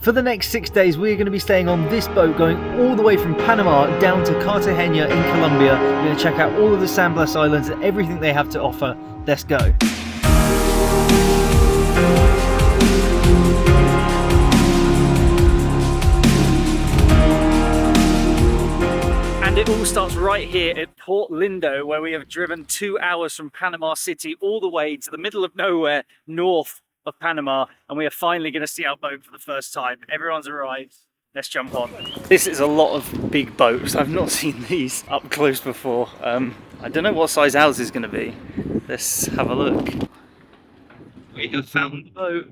For the next 6 days, we're going to be staying on this boat going all the way from Panama down to Cartagena in Colombia. We're going to check out all of the San Blas Islands and everything they have to offer. Let's go. And it all starts right here at Port Lindo, where we have driven 2 hours from Panama City all the way to the middle of nowhere, north of Panama, and we are finally going to see our boat for the first time. Everyone's arrived. Let's jump on. This is a lot of big boats. I've not seen these up close before. I don't know what size ours is going to be. Let's have a look. We have found the boat.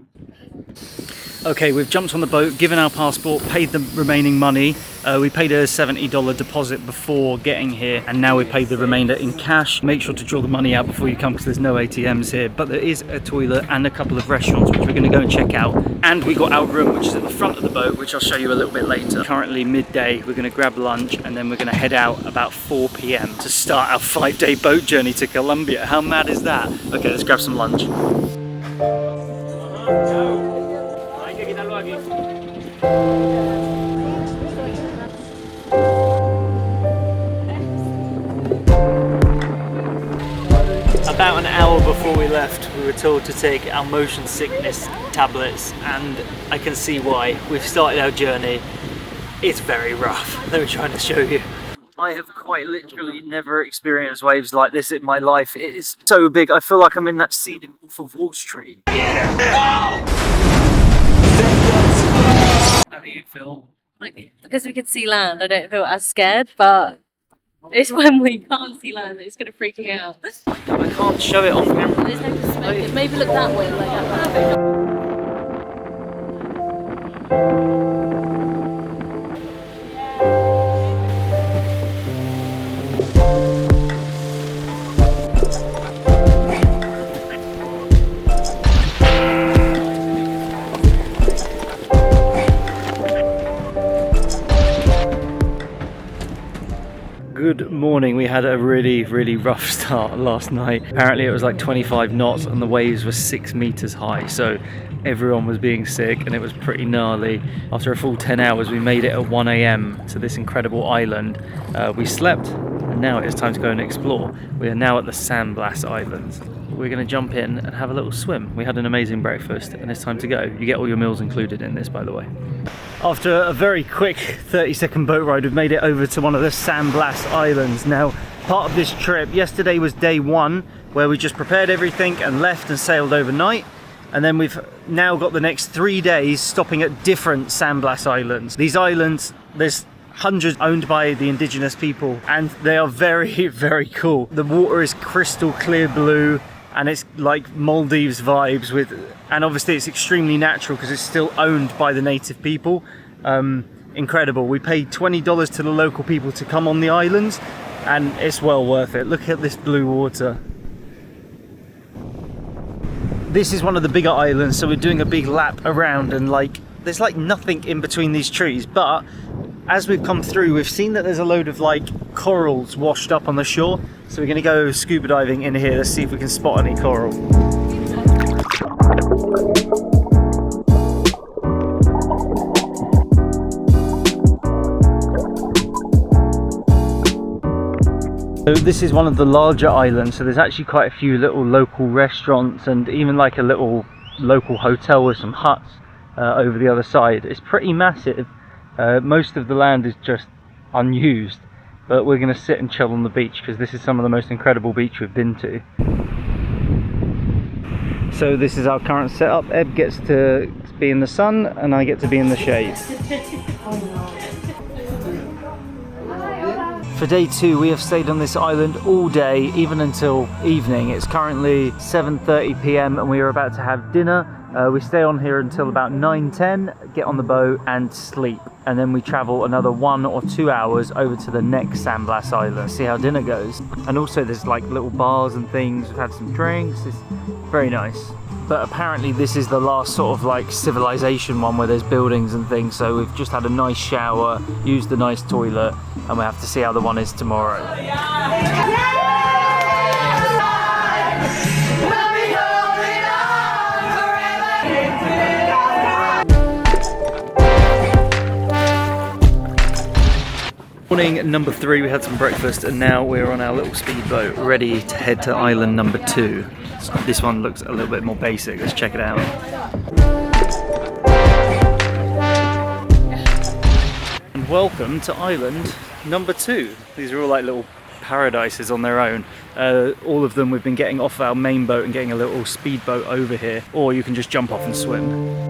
Okay, we've jumped on the boat, given our passport, paid the remaining money. We paid a $70 deposit before getting here, and now we paid the remainder in cash. Make sure to draw the money out before you come, because there's no ATMs here, but there is a toilet and a couple of restaurants which we're going to go and check out. And we got our room, which is at the front of the boat, which I'll show you a little bit later. Currently midday, we're going to grab lunch, and then we're going to head out about 4 p.m. to start our 5-day boat journey to Colombia. How mad is that? Okay, let's grab some lunch. About an hour before we left, we were told to take our motion sickness tablets, and I can see why. We've started our journey. It's very rough. Let me try to show you. I have quite literally never experienced waves like this in my life. It is so big. I feel like I'm in that scene in Wolf of Wall Street. Yeah. How do you feel? Because we could see land, I don't feel as scared, but it's when we can't see land that it's going to freak me out. I can't show it on camera. There's no perspective. Maybe look that way, like that. Good morning. We had a really rough start last night. Apparently it was like 25 knots and the waves were 6 meters high, so everyone was being sick and it was pretty gnarly. After a full 10 hours we made it at 1 a.m. to this incredible island. We slept, and now it's time to go and explore. We are now at the San Blas Islands. We're going to jump in and have a little swim. We had an amazing breakfast and it's time to go. You get all your meals included in this, by the way. After a very quick 30-second boat ride, we've made it over to one of the San Blas Islands. Now, part of this trip, yesterday was day 1, where we just prepared everything and left and sailed overnight. And then we've now got the next 3 days stopping at different San Blas Islands. These islands, there's hundreds owned by the indigenous people, and they are very cool. The water is crystal clear blue, and it's like Maldives vibes and obviously it's extremely natural because it's still owned by the native people. Incredible. We paid $20 to the local people to come on the islands, and it's well worth it. Look at this blue water. This is one of the bigger islands, so we're doing a big lap around, and there's nothing in between these trees, but as we've come through, we've seen that there's a load of corals washed up on the shore. So we're going to go scuba diving in here. Let's see if we can spot any coral. So this is one of the larger islands. So there's actually quite a few little local restaurants and even a little local hotel with some huts over the other side. It's pretty massive. Most of the land is just unused, but we're going to sit and chill on the beach because this is some of the most incredible beach we've been to. So this is our current setup. Eb gets to be in the sun and I get to be in the shade. For day 2 we have stayed on this island all day, even until evening. It's currently 7:30 p.m. and we are about to have dinner. We stay on here until about 9-10, get on the boat and sleep, and then we travel another 1 or 2 hours over to the next San Blas Island, see how dinner goes. And also there's little bars and things. We've had some drinks. It's very nice. But apparently this is the last sort of civilization one where there's buildings and things, so we've just had a nice shower, used the nice toilet, and we have to see how the one is tomorrow. Morning number 3, we had some breakfast and now we're on our little speedboat ready to head to island number 2. This one looks a little bit more basic, let's check it out. And welcome to island number 2. These are all like little paradises on their own. All of them we've been getting off our main boat and getting a little speedboat over here, or you can just jump off and swim.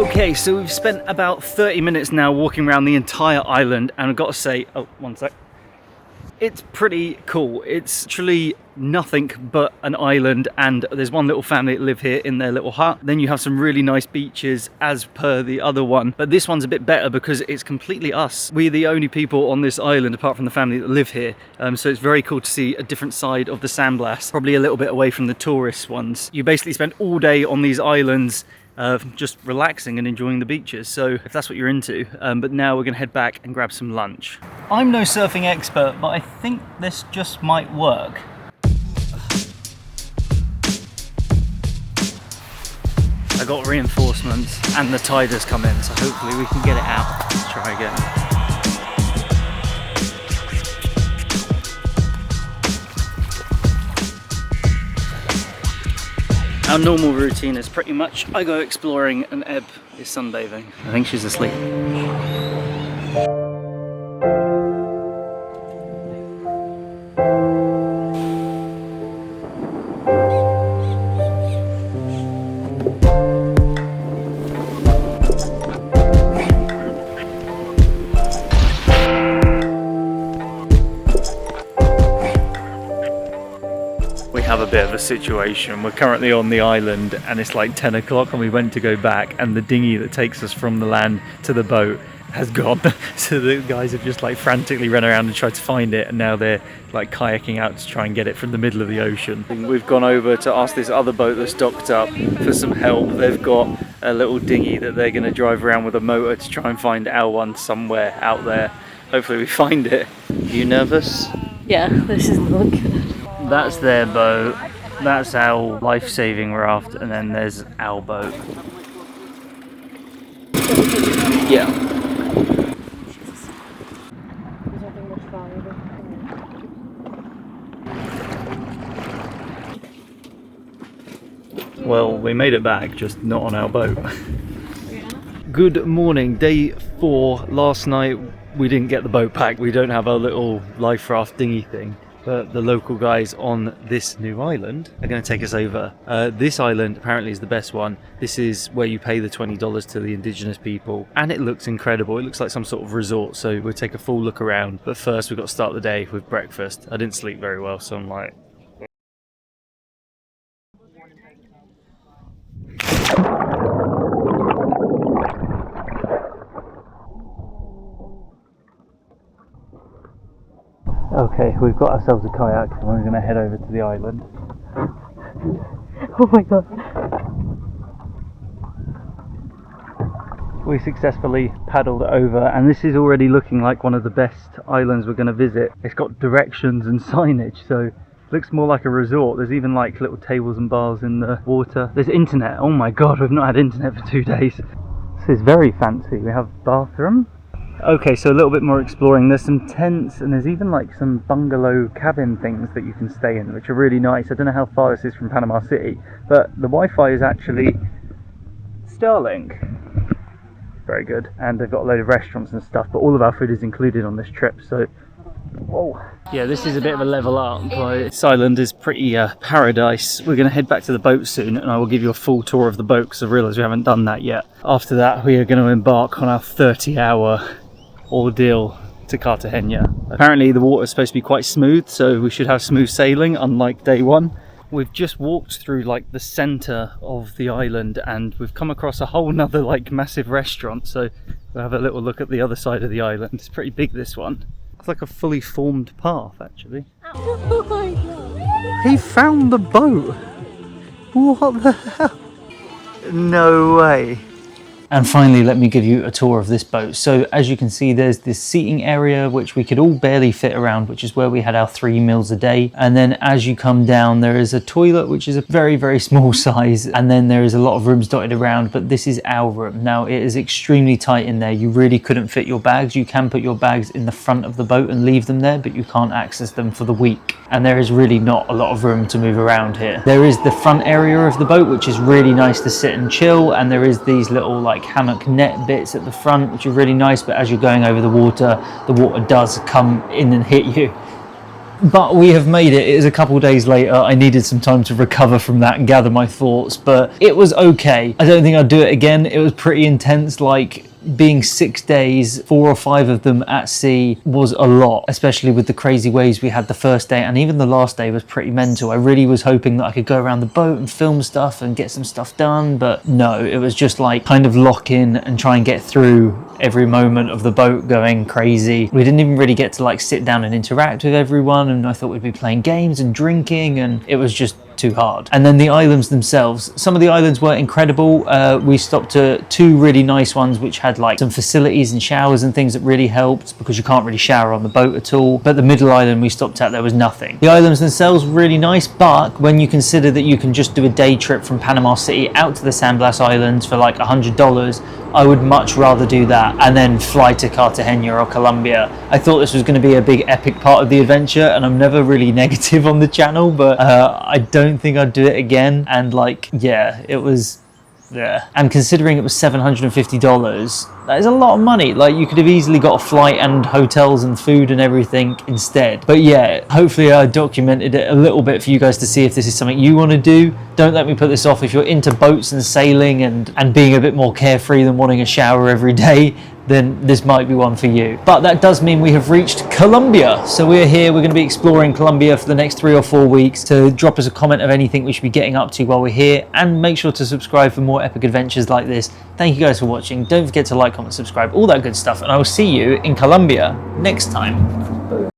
Okay, so we've spent about 30 minutes now walking around the entire island, and I've got to say, oh, one sec. It's pretty cool. It's actually nothing but an island, and there's one little family that live here in their little hut. Then you have some really nice beaches as per the other one, but this one's a bit better because it's completely us. We're the only people on this island apart from the family that live here, so it's very cool to see a different side of the San Blas, probably a little bit away from the tourist ones. You basically spend all day on these islands just relaxing and enjoying the beaches, so if that's what you're into. But now we're gonna head back and grab some lunch. I'm no surfing expert, but I think this just might work. I got reinforcements and the tide has come in, so hopefully we can get it out. Let's try again. Our normal routine is pretty much I go exploring and Eb is sunbathing. I think she's asleep. Have a bit of a situation. We're currently on the island and it's like 10 o'clock and we went to go back, and the dinghy that takes us from the land to the boat has gone. So the guys have just like frantically run around and tried to find it, and now they're like kayaking out to try and get it from the middle of the ocean. We've gone over to ask this other boat that's docked up for some help. They've got a little dinghy that they're going to drive around with a motor to try and find our one somewhere out there. Hopefully we find it. Are you nervous? Yeah, this is not good. That's their boat, that's our life-saving raft, and then there's our boat. Yeah. Well, we made it back, just not on our boat. Good morning, day 4. Last night we didn't get the boat packed. We don't have our little life raft dinghy thing. But the local guys on this new island are going to take us over. This island apparently is the best one. This is where you pay the $20 to the indigenous people, and it looks incredible. It looks like some sort of resort, so we'll take a full look around. But first we've got to start the day with breakfast. I didn't sleep very well, so I'm like... Okay, we've got ourselves a kayak and we're going to head over to the island. Oh my god. We successfully paddled over, and this is already looking like one of the best islands we're going to visit. It's got directions and signage, so it looks more like a resort. There's even like little tables and bars in the water. There's internet. Oh my god, we've not had internet for 2 days. This is very fancy. We have a bathroom. Okay, so a little bit more exploring. There's some tents and there's even like some bungalow cabin things that you can stay in, which are really nice. I don't know how far this is from Panama City, but the Wi-Fi is actually Starlink. Very good. And they've got a load of restaurants and stuff, but all of our food is included on this trip, so... Oh. Yeah, this is a bit of a level up. This island is pretty paradise. We're going to head back to the boat soon, and I will give you a full tour of the boat because I realise we haven't done that yet. After that, we are going to embark on our 30-hour ordeal to Cartagena. Apparently the water is supposed to be quite smooth, so we should have smooth sailing, unlike day 1. We've just walked through like the centre of the island and we've come across a whole nother like massive restaurant, so we'll have a little look at the other side of the island. It's pretty big, this one. It's like a fully formed path actually. Oh my god. He found the boat! What the hell? No way. And finally, let me give you a tour of this boat. So as you can see, there's this seating area which we could all barely fit around, which is where we had our 3 meals a day. And then as you come down, there is a toilet which is a very, very small size, and then there is a lot of rooms dotted around, but this is our room. Now it is extremely tight in there. You really couldn't fit your bags. You can put your bags in the front of the boat and leave them there, but you can't access them for the week. And there is really not a lot of room to move around here. There is the front area of the boat, which is really nice to sit and chill, and there is these little like hammock net bits at the front, which are really nice, but as you're going over the water does come in and hit you. But we have made it. It is a couple days later. I needed some time to recover from that and gather my thoughts, but it was okay. I don't think I'd do it again. It was pretty intense. Like, being 6 days, 4 or 5 of them at sea was a lot, especially with the crazy waves we had the first day, and even the last day was pretty mental. I really was hoping that I could go around the boat and film stuff and get some stuff done, but no, it was just like kind of lock in and try and get through every moment of the boat going crazy. We didn't even really get to like sit down and interact with everyone, and I thought we'd be playing games and drinking, and it was just too hard. And then the islands themselves, some of the islands were incredible. We stopped at 2 really nice ones which had like some facilities and showers and things that really helped, because you can't really shower on the boat at all. But the middle island we stopped at, there was nothing. The islands themselves were really nice, but when you consider that you can just do a day trip from Panama City out to the San Blas Islands for like $100, I would much rather do that and then fly to Cartagena or Colombia. I thought this was going to be a big epic part of the adventure, and I'm never really negative on the channel, but I don't think I'd do it again. And like, yeah, it was, yeah. And considering it was $750, that is a lot of money. Like, you could have easily got a flight and hotels and food and everything instead. But yeah, hopefully I documented it a little bit for you guys to see if this is something you want to do. Don't let me put this off. If you're into boats and sailing and being a bit more carefree than wanting a shower every day, then this might be one for you. But that does mean we have reached Colombia. So we're here, we're going to be exploring Colombia for the next 3 or 4 weeks. To drop us a comment of anything we should be getting up to while we're here, and make sure to subscribe for more epic adventures like this. Thank you guys for watching. Don't forget to like, comment, subscribe, all that good stuff, and I will see you in Colombia next time. Boom.